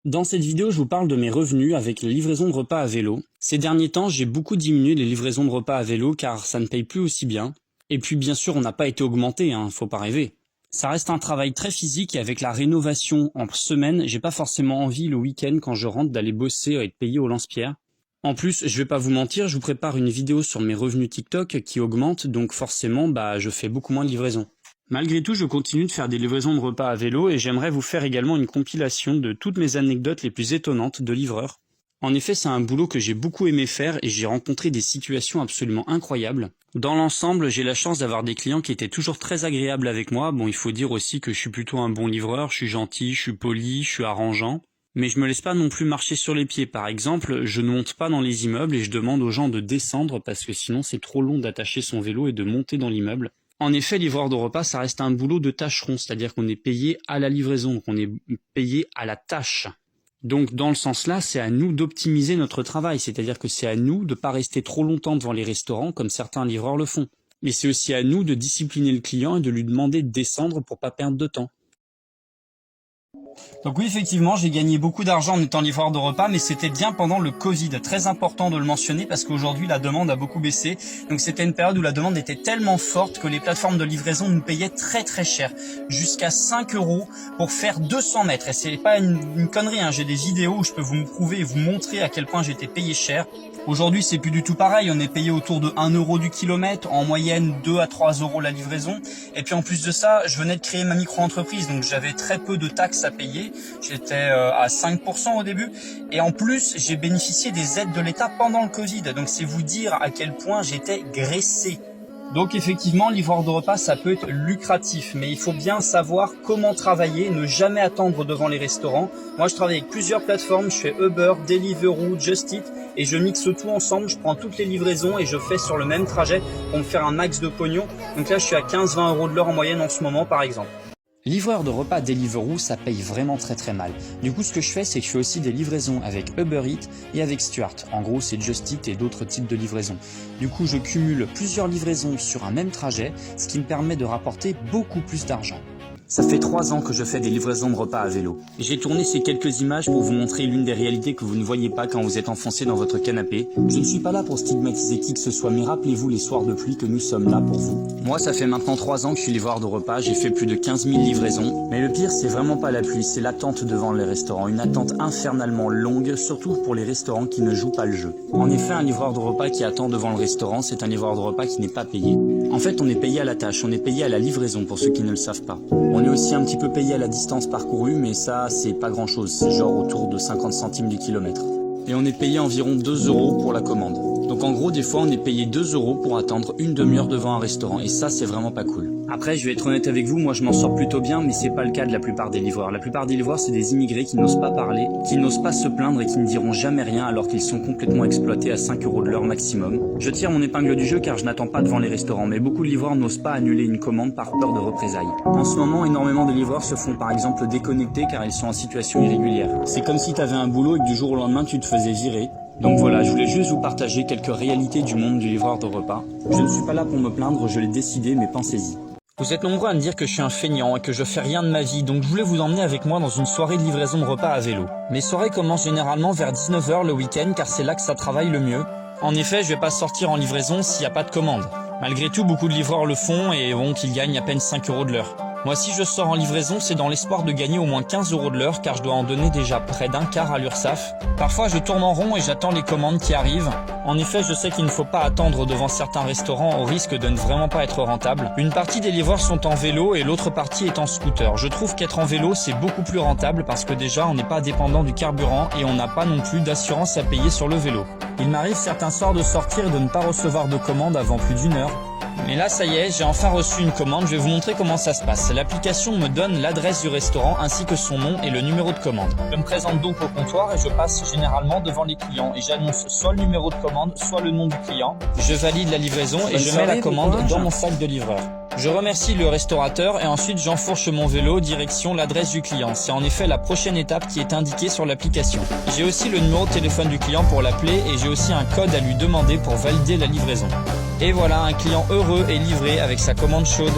Dans cette vidéo, je vous parle de mes revenus avec les livraisons de repas à vélo. Ces derniers temps, j'ai beaucoup diminué les livraisons de repas à vélo car ça ne paye plus aussi bien. Et puis bien sûr, on n'a pas été augmenté, faut pas rêver. Ça reste un travail très physique et avec la rénovation en semaine, j'ai pas forcément envie le week-end quand je rentre d'aller bosser et être payé au lance-pierre. En plus, je vais pas vous mentir, je vous prépare une vidéo sur mes revenus TikTok qui augmentent, donc forcément, je fais beaucoup moins de livraisons. Malgré tout, je continue de faire des livraisons de repas à vélo et j'aimerais vous faire également une compilation de toutes mes anecdotes les plus étonnantes de livreurs. En effet, c'est un boulot que j'ai beaucoup aimé faire et j'ai rencontré des situations absolument incroyables. Dans l'ensemble, j'ai la chance d'avoir des clients qui étaient toujours très agréables avec moi. Bon, il faut dire aussi que je suis plutôt un bon livreur, je suis gentil, je suis poli, je suis arrangeant. Mais je me laisse pas non plus marcher sur les pieds. Par exemple, je ne monte pas dans les immeubles et je demande aux gens de descendre parce que sinon c'est trop long d'attacher son vélo et de monter dans l'immeuble. En effet, livreur de repas, ça reste un boulot de tâcheron, c'est-à-dire qu'on est payé à la livraison, qu'on est payé à la tâche. Donc dans le sens là, c'est à nous d'optimiser notre travail, c'est-à-dire que c'est à nous de pas rester trop longtemps devant les restaurants comme certains livreurs le font. Mais c'est aussi à nous de discipliner le client et de lui demander de descendre pour pas perdre de temps. Donc oui, effectivement, j'ai gagné beaucoup d'argent en étant livreur de repas, mais c'était bien pendant le Covid. Très important de le mentionner parce qu'aujourd'hui, la demande a beaucoup baissé. Donc c'était une période où la demande était tellement forte que les plateformes de livraison nous payaient très très cher. Jusqu'à 5 € pour faire 200 mètres. Et c'est pas une connerie, j'ai des vidéos où je peux vous prouver et vous montrer à quel point j'étais payé cher. Aujourd'hui, c'est plus du tout pareil. On est payé autour de 1 € du kilomètre, en moyenne 2 à 3 € la livraison. Et puis en plus de ça, je venais de créer ma micro-entreprise, donc j'avais très peu de taxes à payer. J'étais à 5% au début. Et en plus, j'ai bénéficié des aides de l'État pendant le Covid. Donc c'est vous dire à quel point j'étais graissé. Donc effectivement, livreur de repas, ça peut être lucratif, mais il faut bien savoir comment travailler, ne jamais attendre devant les restaurants. Moi, je travaille avec plusieurs plateformes, je fais Uber, Deliveroo, Just Eat, et je mixe tout ensemble, je prends toutes les livraisons et je fais sur le même trajet pour me faire un max de pognon. Donc là, je suis à 15-20 € de l'heure en moyenne en ce moment, par exemple. Livreur de repas Deliveroo, ça paye vraiment très très mal. Du coup, ce que je fais, c'est que je fais aussi des livraisons avec Uber Eats et avec Stuart. En gros, c'est Just Eat et d'autres types de livraisons. Du coup, je cumule plusieurs livraisons sur un même trajet, ce qui me permet de rapporter beaucoup plus d'argent. Ça fait 3 ans que je fais des livraisons de repas à vélo. J'ai tourné ces quelques images pour vous montrer l'une des réalités que vous ne voyez pas quand vous êtes enfoncé dans votre canapé. Je ne suis pas là pour stigmatiser qui que ce soit, mais rappelez-vous les soirs de pluie que nous sommes là pour vous. Moi, ça fait maintenant 3 ans que je suis livreur de repas, j'ai fait plus de 15 000 livraisons. Mais le pire, c'est vraiment pas la pluie, c'est l'attente devant les restaurants. Une attente infernalement longue, surtout pour les restaurants qui ne jouent pas le jeu. En effet, un livreur de repas qui attend devant le restaurant, c'est un livreur de repas qui n'est pas payé. En fait, on est payé à la tâche, on est payé à la livraison pour ceux qui ne le savent pas. On est aussi un petit peu payé à la distance parcourue, mais ça, c'est pas grand chose, c'est genre autour de 50 centimes du kilomètre. Et on est payé environ 2 € pour la commande. Donc en gros, des fois, on est payé 2 € pour attendre une demi-heure devant un restaurant, et ça, c'est vraiment pas cool. Après, je vais être honnête avec vous, moi je m'en sors plutôt bien, mais c'est pas le cas de la plupart des livreurs. La plupart des livreurs, c'est des immigrés qui n'osent pas parler, qui n'osent pas se plaindre et qui ne diront jamais rien alors qu'ils sont complètement exploités à 5 € de l'heure maximum. Je tire mon épingle du jeu car je n'attends pas devant les restaurants, mais beaucoup de livreurs n'osent pas annuler une commande par peur de représailles. En ce moment, énormément de livreurs se font par exemple déconnecter car ils sont en situation irrégulière. C'est comme si tu avais un boulot et que du jour au lendemain tu te faisais virer. Donc voilà, je voulais juste vous partager quelques réalités du monde du livreur de repas. Je ne suis pas là pour me plaindre, je l'ai décidé, mais pensez-y. Vous êtes nombreux à me dire que je suis un feignant et que je fais rien de ma vie, donc je voulais vous emmener avec moi dans une soirée de livraison de repas à vélo. Mes soirées commencent généralement vers 19 h le week-end car c'est là que ça travaille le mieux. En effet, je vais pas sortir en livraison s'il n'y a pas de commande. Malgré tout, beaucoup de livreurs le font et qu'ils gagnent à peine 5 € de l'heure. Moi, si je sors en livraison, c'est dans l'espoir de gagner au moins 15 € de l'heure car je dois en donner déjà près d'un quart à l'URSSAF. Parfois, je tourne en rond et j'attends les commandes qui arrivent. En effet, je sais qu'il ne faut pas attendre devant certains restaurants au risque de ne vraiment pas être rentable. Une partie des livreurs sont en vélo et l'autre partie est en scooter. Je trouve qu'être en vélo, c'est beaucoup plus rentable parce que déjà, on n'est pas dépendant du carburant et on n'a pas non plus d'assurance à payer sur le vélo. Il m'arrive certains soirs de sortir et de ne pas recevoir de commande avant plus d'1 heure. Mais là, ça y est, j'ai enfin reçu une commande, je vais vous montrer comment ça se passe. L'application me donne l'adresse du restaurant ainsi que son nom et le numéro de commande. Je me présente donc au comptoir et je passe généralement devant les clients et j'annonce soit le numéro de commande, soit le nom du client. Je valide la livraison et je mets la commande dans mon sac de livreur. Je remercie le restaurateur et ensuite j'enfourche mon vélo direction l'adresse du client. C'est en effet la prochaine étape qui est indiquée sur l'application. J'ai aussi le numéro de téléphone du client pour l'appeler et j'ai aussi un code à lui demander pour valider la livraison. Et voilà, un client heureux et livré avec sa commande chaude.